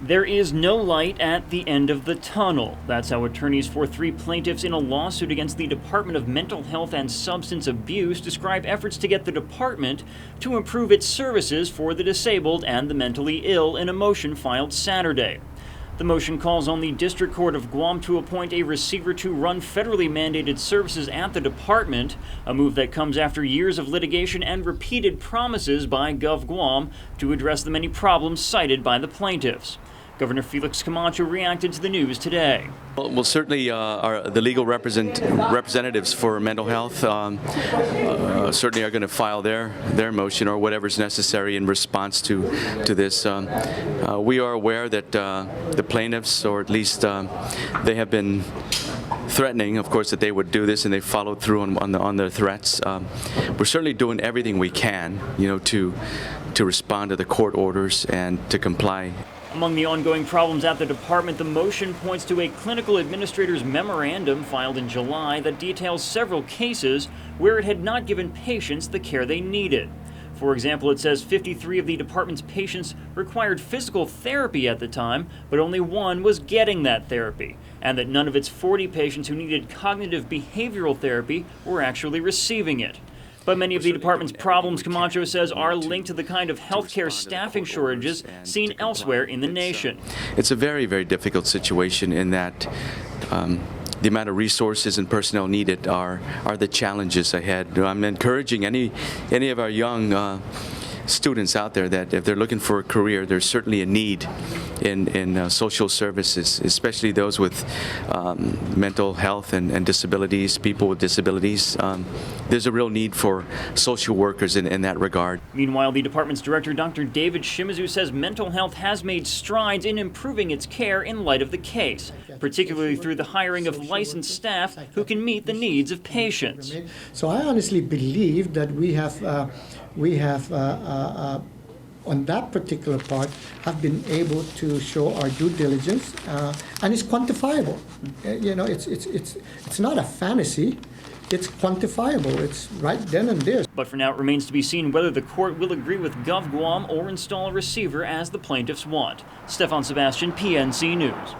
There is no light at the end of the tunnel. That's how attorneys for 3 plaintiffs in a lawsuit against the Department of Mental Health and Substance Abuse describe efforts to get the department to improve its services for the disabled and the mentally ill in a motion filed Saturday. The motion calls on the District Court of Guam to appoint a receiver to run federally mandated services at the department, a move that comes after years of litigation and repeated promises by Gov Guam to address the many problems cited by the plaintiffs. Governor Felix Camacho reacted to the news today. Well, certainly the legal representatives for mental health certainly are going to file their motion or whatever's necessary in response to this. We are aware that the plaintiffs, or at least they have been threatening, of course, that they would do this, and they followed through on their threats. We're certainly doing everything we can, to respond to the court orders and to comply. Among the ongoing problems at the department, the motion points to a clinical administrator's memorandum filed in July that details several cases where it had not given patients the care they needed. For example, it says 53 of the department's patients required physical therapy at the time, but only 1 was getting that therapy, and that none of its 40 patients who needed cognitive behavioral therapy were actually receiving it. But many of the department's problems, Camacho says, are linked to the kind of healthcare staffing shortages seen elsewhere in the nation. It's a very, very difficult situation in that the amount of resources and personnel needed are the challenges ahead. I'm encouraging any of our young students out there that if they're looking for a career, there's certainly a need in social services, especially those with mental health and disabilities, people with disabilities. There's a real need for social workers in that regard. Meanwhile, the department's director, Dr. David Shimizu, says mental health has made strides in improving its care in light of the case, particularly through the hiring of licensed staff who can meet the needs of patients. So I honestly believe that we have on that particular part, have been able to show our due diligence, and it's quantifiable. It's not a fantasy. It's quantifiable. It's right then and there. But for now, it remains to be seen whether the court will agree with Gov Guam or install a receiver as the plaintiffs want. Stefan, Sebastian, PNC News.